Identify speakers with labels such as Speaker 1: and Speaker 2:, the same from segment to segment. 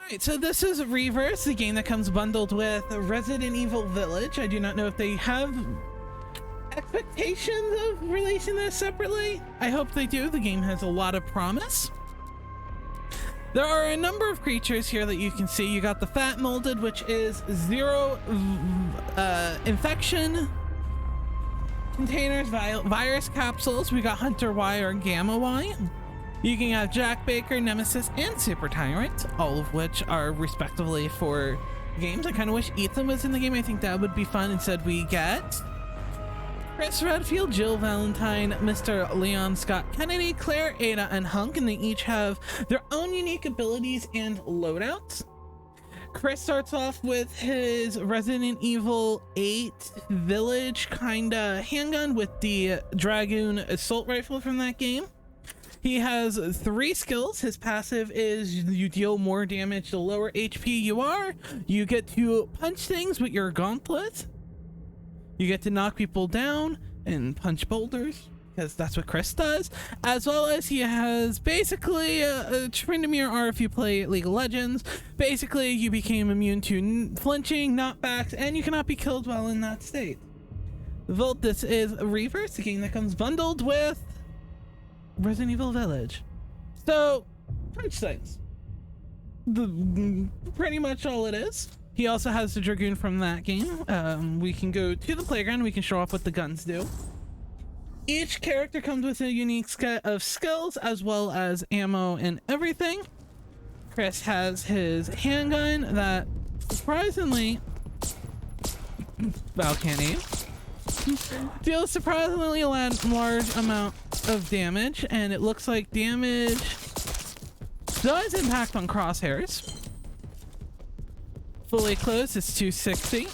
Speaker 1: Alright, so this is Reverse, the game that comes bundled with Resident Evil Village. I do not know if they have expectations of releasing this separately. I hope they do. The game has a lot of promise. There are a number of creatures here that you can see. You got the Fat Molded, which is 0 infection containers, virus capsules. We got Hunter Y or Gamma Y. You can have Jack Baker, Nemesis, and Super Tyrant, all of which are respectively for games. I kind of wish Ethan was in the game. I think that would be fun. Instead, we get Chris Redfield, Jill Valentine, Mr. Leon Scott Kennedy, Claire, Ada, and Hunk, and they each have their own unique abilities and loadouts. Chris starts off with his Resident Evil 8 Village kinda handgun with the Dragoon assault rifle from that game. He has 3 skills. His passive is you deal more damage the lower HP you are. You get to punch things with your gauntlet. You get to knock people down and punch boulders, because that's what Chris does. As well as he has basically trying to mirror R if you play League of Legends. Basically, you became immune to flinching, knockbacks, and you cannot be killed while in that state. Vote, this is Reverse, the game that comes bundled with Resident Evil Village. So, punch things. Pretty much all it is. He also has the Dragoon from that game. We can go to the playground. We can show off what the guns do. Each character comes with a unique set of skills as well as ammo and everything. Chris has his handgun that surprisingly Val can't aim. Deals surprisingly a large amount of damage, and it looks like damage does impact on crosshairs. Fully closed, it's 260.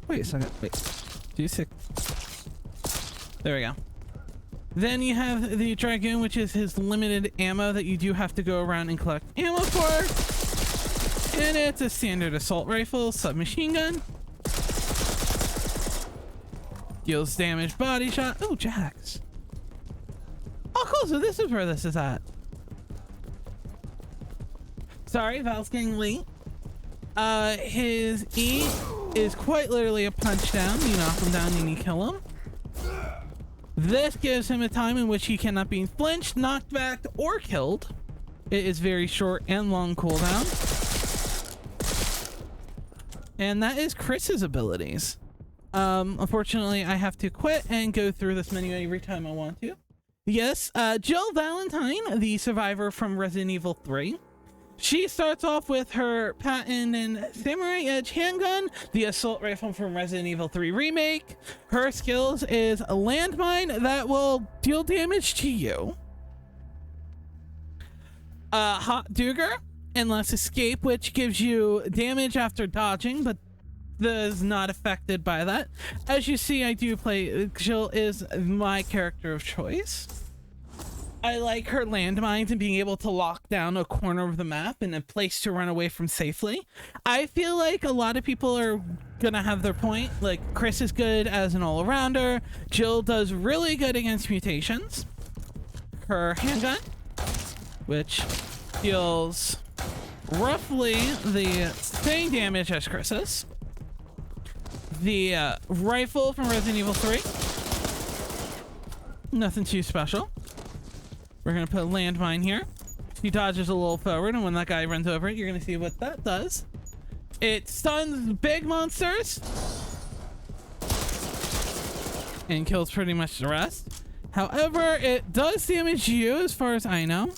Speaker 1: Wait a second, wait. 260. There we go. Then you have the Dragoon, which is his limited ammo that you do have to go around and collect ammo for. And it's a standard assault rifle, submachine gun. Deals damage, body shot. Oh, Jax. Oh, cool. So this is where this is at. Sorry, Val's getting late. His E is quite literally a punch down. You knock him down and you kill him. This gives him a time in which he cannot be flinched, knocked back, or killed. It is very short and long cooldown. And that is Chris's abilities. Unfortunately, I have to quit and go through this menu every time I want to. Yes, Jill Valentine, the survivor from Resident Evil 3. She starts off with her patented Samurai Edge handgun, the assault rifle from Resident Evil 3 Remake. Her skills is a landmine that will deal damage to you. Hot Duger, Endless Escape, which gives you damage after dodging, but is not affected by that. As you see, I do play, Jill is my character of choice. I like her landmines and being able to lock down a corner of the map and a place to run away from safely. I feel like a lot of people are gonna have their point. Like, Chris is good as an all-arounder. Jill does really good against mutations. Her handgun, which deals roughly the same damage as Chris's. The rifle from Resident Evil 3. Nothing too special. We're going to put a landmine here. He dodges a little forward, and when that guy runs over it, you're going to see what that does. It stuns big monsters and kills pretty much the rest. However, it does damage you, as far as I know.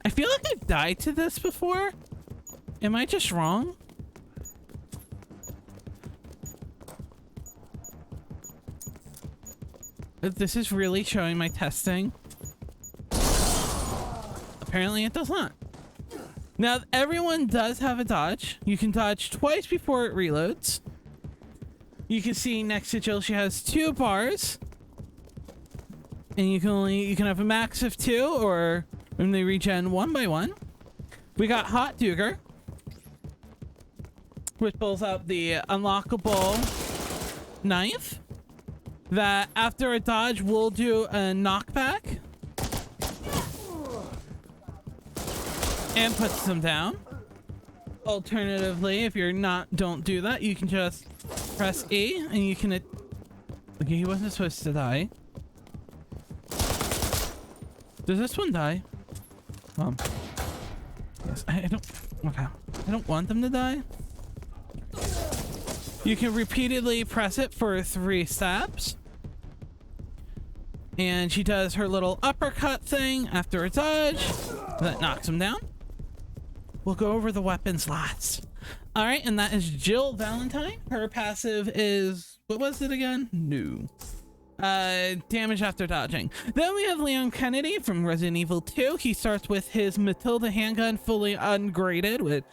Speaker 1: I feel like I've died to this before. Am I just wrong? This is really showing my testing. Apparently it does not. Now, everyone does have a dodge. You can dodge twice before it reloads. You can see next to Jill, she has 2 bars. And you can have a max of 2, or when they regen 1 by 1. We got Hot Duger, which pulls out the unlockable knife that after a dodge will do a knockback and puts them down. Alternatively, if you're don't do that, you can just press E and you can... Okay, he wasn't supposed to die. Does this one die? Yes, I don't... Okay. I don't want them to die. You can repeatedly press it for 3 stabs. And she does her little uppercut thing after a dodge. That knocks him down. We'll go over the weapons last. Alright, and that is Jill Valentine. Her passive is... What was it again? No. Damage after dodging. Then we have Leon Kennedy from Resident Evil 2. He starts with his Matilda handgun fully ungraded, which...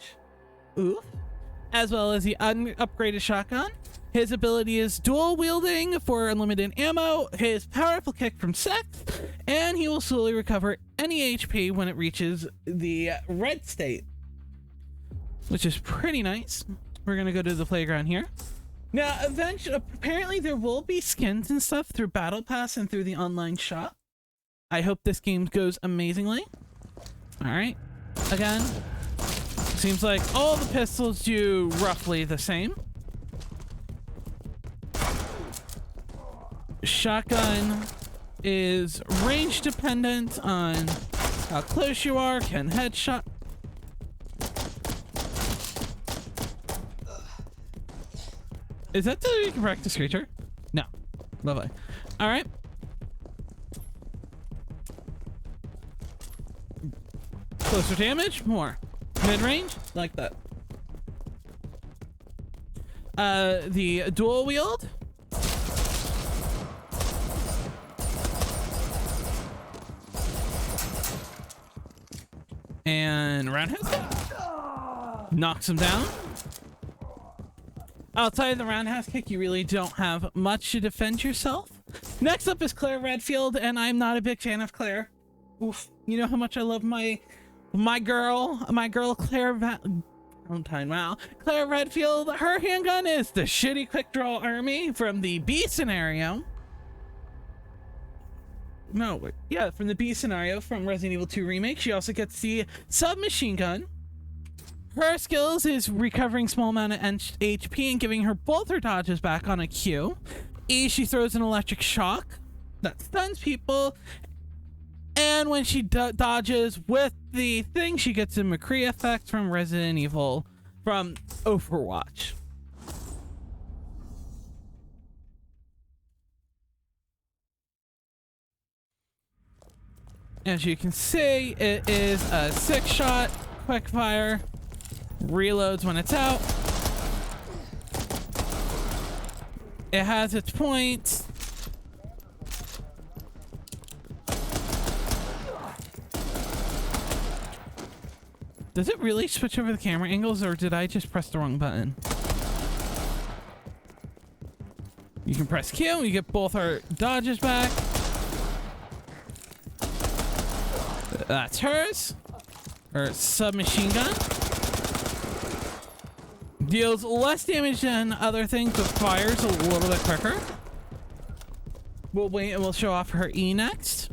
Speaker 1: Oof. As well as the upgraded shotgun. His ability is dual wielding for unlimited ammo, his powerful kick from Sex, and he will slowly recover any HP when it reaches the red state, which is pretty nice. We're gonna go to the playground here. Now, eventually, apparently there will be skins and stuff through Battle Pass and through the online shop. I hope this game goes amazingly. All right, again, seems like all the pistols do roughly the same. Shotgun is range dependent on how close you are, can headshot. Is that the practice creature? No. Lovely. All right. Closer damage, more. Mid-range, like that. The dual wield. And roundhouse kick. Knocks him down. Outside of the roundhouse kick, you really don't have much to defend yourself. Next up is Claire Redfield, and I'm not a big fan of Claire. Oof. You know how much I love my girl Claire Claire Redfield. Her handgun is the shitty quick draw army from the B scenario. No, wait. Yeah, from the B scenario from Resident Evil 2 Remake. She also gets the submachine gun. Her skills is recovering small amount of HP and giving her both her dodges back on a Q. E, she throws an electric shock that stuns people. And when she dodges with the thing, she gets a McCree effect from Resident Evil from Overwatch. As you can see, it is a 6-shot quick fire. Reloads when it's out. It has its points. Does it really switch over the camera angles, or did I just press the wrong button? You can press Q, you get both our dodges back. That's hers. Her submachine gun. Deals less damage than other things, but fires a little bit quicker. We'll wait and we'll show off her E next.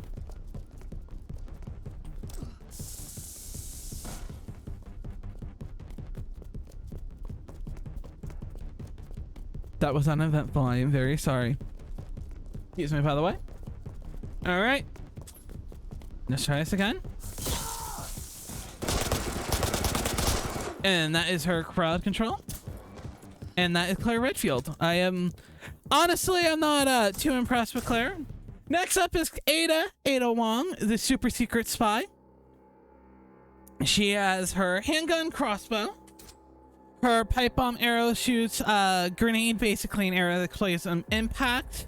Speaker 1: That was uneventful. I am very sorry. Excuse me, by the way. All right. Let's try this again. And that is her crowd control. And that is Claire Redfield. Honestly, I'm not too impressed with Claire. Next up is Ada Wong, the super secret spy. She has her handgun crossbow. Her pipe bomb arrow shoots a grenade, basically an arrow that plays an impact,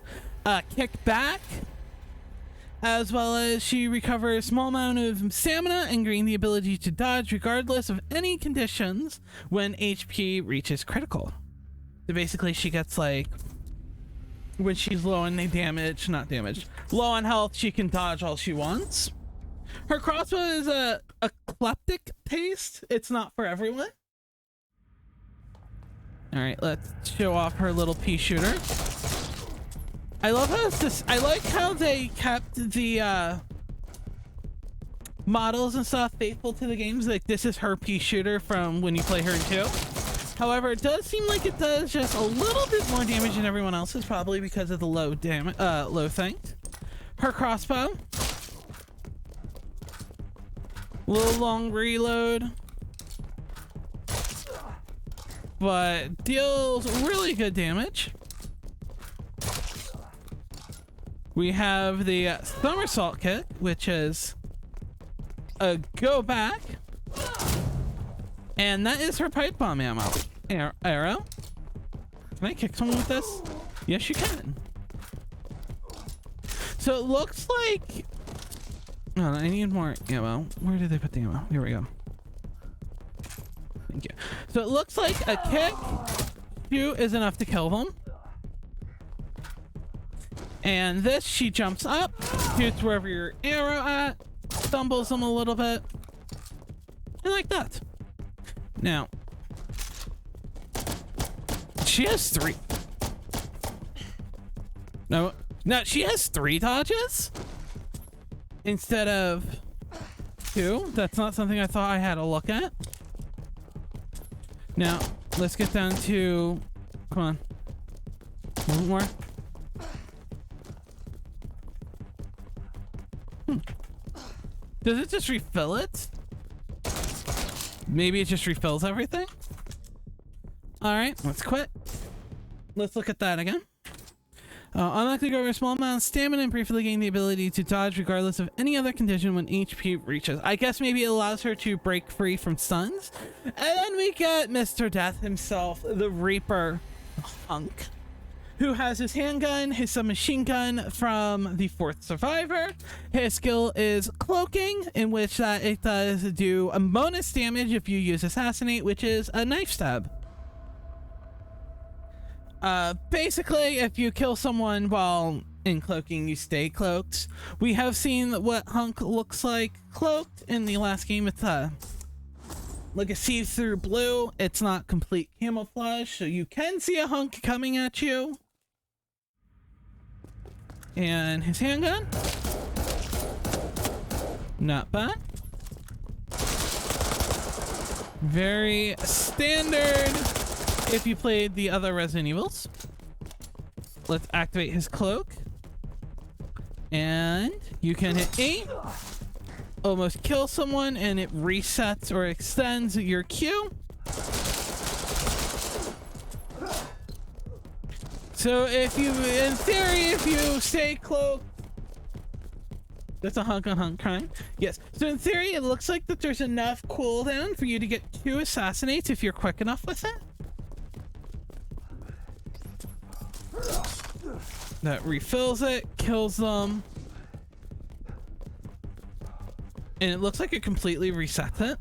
Speaker 1: kick back, as well as she recovers a small amount of stamina and gains the ability to dodge regardless of any conditions when HP reaches critical. So basically she gets like when she's low on damage, not damage, low on health, she can dodge all she wants. Her crossbow is a eclectic taste. It's not for everyone. All right, let's show off her little pea shooter. I love how this. I like how they kept the models and stuff faithful to the games. Like, this is her pea shooter from when you play her in 2. However, it does seem like it does just a little bit more damage than everyone else's, probably because of the low damage, low thing. Her crossbow, little long reload, but deals really good damage. We have the somersault kick, which is a go back, and that is her pipe bomb ammo. Arrow. Can I kick someone with this? Yes, you can. So it looks like... No, I need more ammo. Where did they put the ammo? Here we go. Thank you. So it looks like a kick, shoot is enough to kill them. And this, she jumps up, shoots wherever your arrow at, stumbles them a little bit, and like that. Now, she has 3. No, she has 3 dodges instead of 2. That's not something I thought I had to look at. Now, let's get down to, come on, a little more. Does it just refill it? Maybe it just refills everything? Alright, let's quit. Let's look at that again. Unlock the over a small amount of stamina and briefly gain the ability to dodge regardless of any other condition when HP reaches. I guess maybe it allows her to break free from stuns. And then we get Mr. Death himself, the Reaper hunk, who has his handgun, his submachine gun from the 4th Survivor. His skill is Cloaking, in which it does do a bonus damage if you use Assassinate, which is a knife stab. Basically, if you kill someone while in cloaking, you stay cloaked. We have seen what Hunk looks like cloaked in the last game. It's like a see-through blue. It's not complete camouflage, so you can see a Hunk coming at you. And his handgun, not bad. Very standard if you played the other Resident Evils. Let's activate his cloak. And you can hit E, almost kill someone, and it resets or extends your Q. So if you, in theory, if you stay cloaked, that's a hunk on hunk crime. Yes. So in theory, it looks like that there's enough cooldown for you to get 2 assassinates if you're quick enough with it. That refills it, kills them. And it looks like it completely resets it.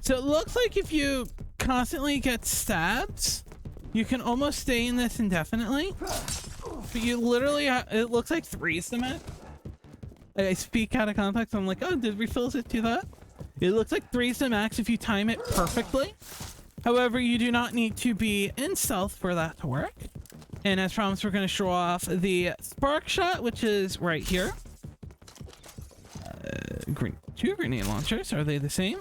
Speaker 1: So it looks like if you constantly get stabbed, you can almost stay in this indefinitely. But you literally, it looks like 3 is the max. I speak out of context. I'm like, oh, did refills it do that? It looks like 3 is the max if you time it perfectly. However, you do not need to be in stealth for that to work. And as promised, we're going to show off the spark shot, which is right here. 2 grenade launchers. Are they the same?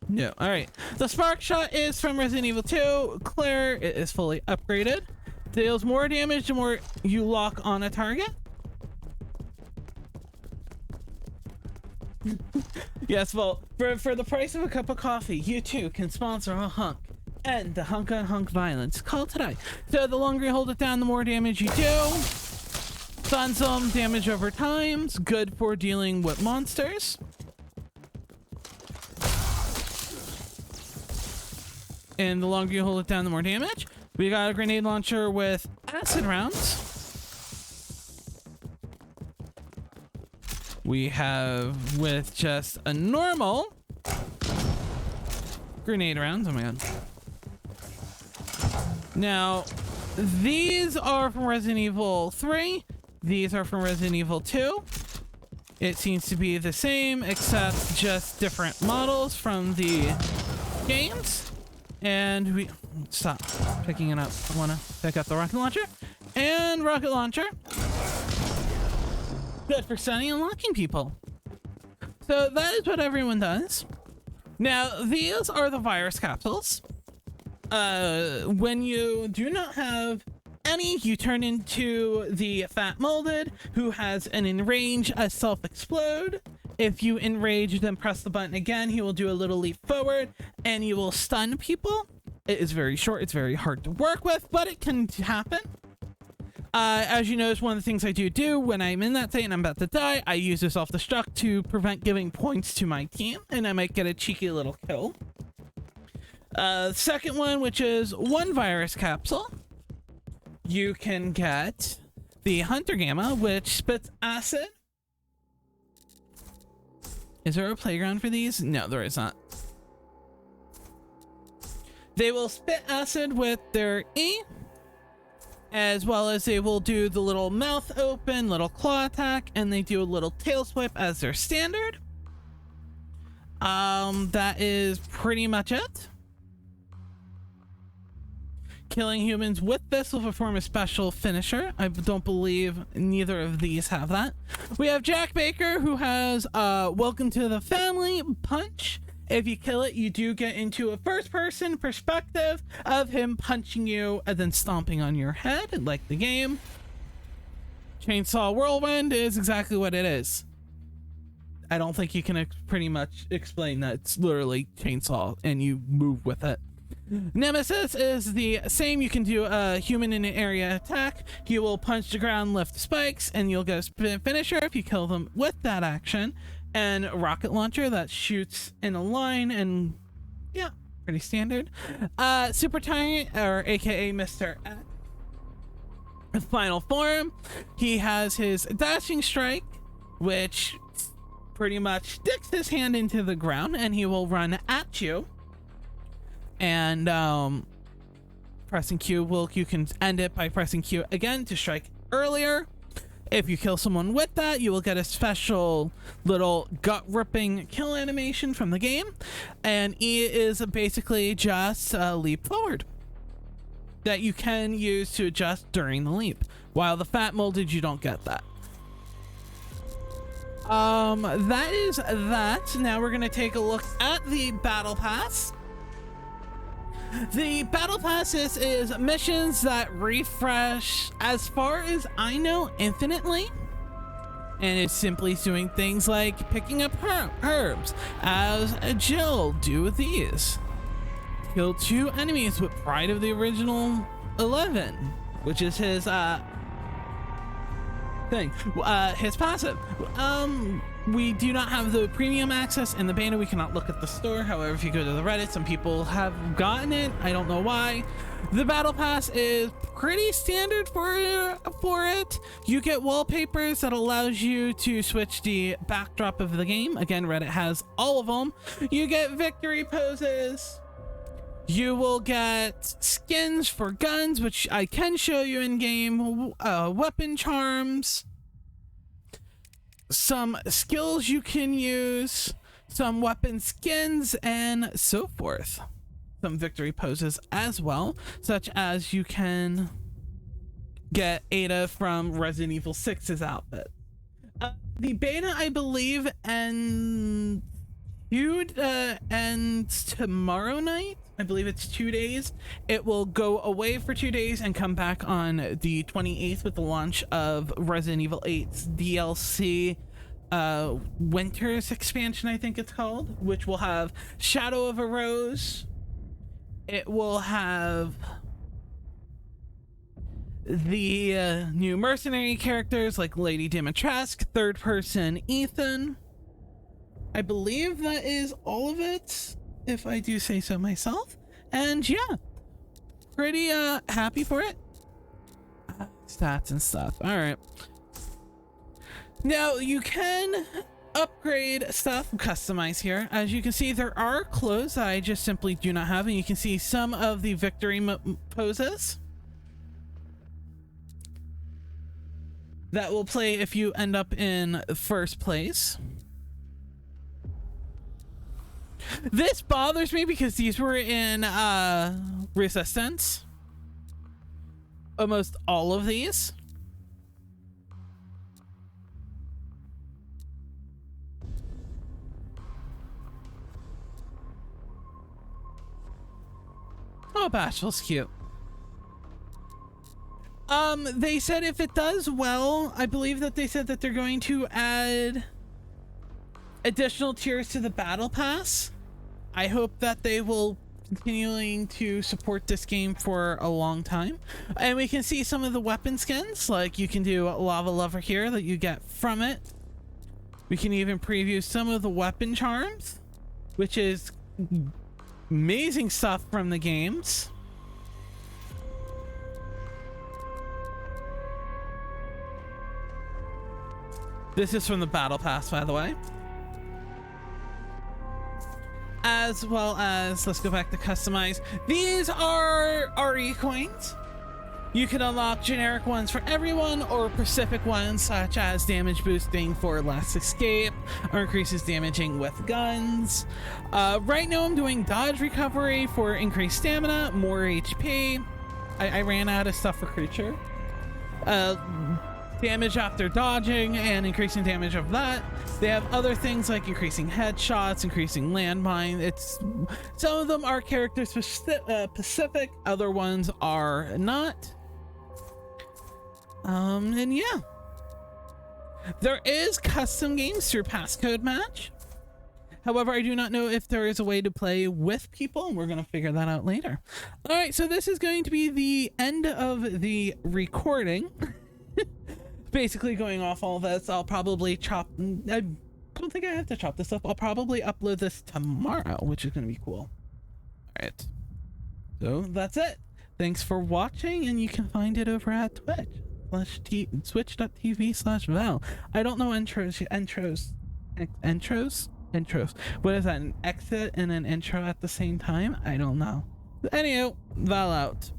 Speaker 1: No. All right. The spark shot is from Resident Evil 2. Claire, it is fully upgraded. Deals more damage the more you lock on a target. Yes, well, for the price of a cup of coffee, you too can sponsor a hunk and the hunk on hunk violence. Call today. So the longer you hold it down, the more damage you do. Stuns them, damage over time. It's good for dealing with monsters. And the longer you hold it down, the more damage. We got a grenade launcher with acid rounds. We have with just a normal grenade rounds. Oh my god. Now, these are from Resident Evil 3. These are from Resident Evil 2. It seems to be the same, except just different models from the games. And we... Stop picking it up. I want to pick up the rocket launcher. And rocket launcher. Good for stunning and locking people. So that is what everyone does. Now, these are the virus capsules. When you do not have any, you turn into the fat molded, who has an enrage, a self-explode. If you enrage, then press the button again, he will do a little leap forward, and you will stun people. It is very short, it's very hard to work with, but it can happen. As you notice, one of the things I do when I'm in that state and I'm about to die, I use a self-destruct to prevent giving points to my team, and I might get a cheeky little kill. Second one, which is one virus capsule. You can get the Hunter Gamma, which spits acid. Is there a playground for these? No, there is not. They will spit acid with their E, as well as they will do the little mouth open, little claw attack, and they do a little tail swipe as their standard. That is pretty much it. Killing humans with this will perform a special finisher. I don't believe neither of these have that. We have Jack Baker, who has Welcome to the Family punch. If you kill it, you do get into a first-person perspective of him punching you and then stomping on your head, like the game. Chainsaw Whirlwind is exactly what it is. I don't think you can pretty much explain that. It's literally chainsaw, and you move with it. Nemesis is the same. You can do a human in an area attack. He will punch the ground, lift spikes, and you'll get a finisher if you kill them with that action. And rocket launcher that shoots in a line, and yeah, pretty standard. Super Tyrant, or aka Mr. X, final form. He has his dashing strike, which pretty much sticks his hand into the ground, and he will run at you. And pressing Q you can end it by pressing Q again to strike earlier. If you kill someone with that, you will get a special little gut-ripping kill animation from the game. And E is basically just a leap forward that you can use to adjust during the leap. While the fat molded, you don't get that. That is that. Now we're going to take a look at the Battle Pass. The Battle Pass is missions that refresh, as far as I know, infinitely. And it's simply doing things like picking up herbs, as Jill do these. Kill 2 enemies with Pride of the Original 11, which is his thing. His passive. We do not have the premium access in the beta. We cannot look at the store. However, if you go to the Reddit, some people have gotten it. I don't know why. The Battle Pass is pretty standard for it. You get wallpapers that allows you to switch the backdrop of the game. Again, Reddit has all of them. You get victory poses. You will get skins for guns, which I can show you in game. Weapon charms. Some skills you can use, some weapon skins, and so forth. Some victory poses as well, such as you can get Ada from Resident Evil 6's outfit. The beta, I believe, ends tomorrow night. I believe it's 2 days. It will go away for 2 days and come back on the 28th with the launch of Resident Evil 8's DLC Winter's expansion, I think it's called, which will have Shadow of a Rose. It will have the new mercenary characters like Lady Dimitrescu, third person Ethan. I believe that is all of it, if I do say so myself. And yeah, pretty happy for it. Stats and stuff. All right. Now you can upgrade stuff, customize here. As you can see, there are clothes that I just simply do not have, and you can see some of the victory poses that will play if you end up in first place. This bothers me because these were in resistance. Almost all of these. Oh, Bashful's cute. They said if it does well, I believe that they said that they're going to add additional tiers to the battle pass. I hope that they will continuing to support this game for a long time. And we can see some of the weapon skins, like you can do a lava lover here that you get from it. We can even preview some of the weapon charms, which is amazing stuff from the games. This is from the battle pass, by the way. As well as, let's go back to customize. These are RE coins. You can unlock generic ones for everyone or specific ones, such as damage boosting for less escape or increases damaging with guns. Right now I'm doing dodge recovery for increased stamina, more HP. I ran out of stuff for creature. Damage after dodging and increasing damage of that. They have other things like increasing headshots, increasing landmine. It's some of them are character specific, other ones are not. And yeah, there is custom games through passcode match. However, I do not know if there is a way to play with people, and we're going to figure that out later. All right, so this is going to be the end of the recording. Basically going off all this, I'll probably chop, I don't think I have to chop this up. I'll probably upload this tomorrow, which is going to be cool. All right, so that's it. Thanks for watching, and you can find it over at twitch.tv/Val. I don't know intros. What is that, an exit and an intro at the same time? I don't know. Anywho, Val out.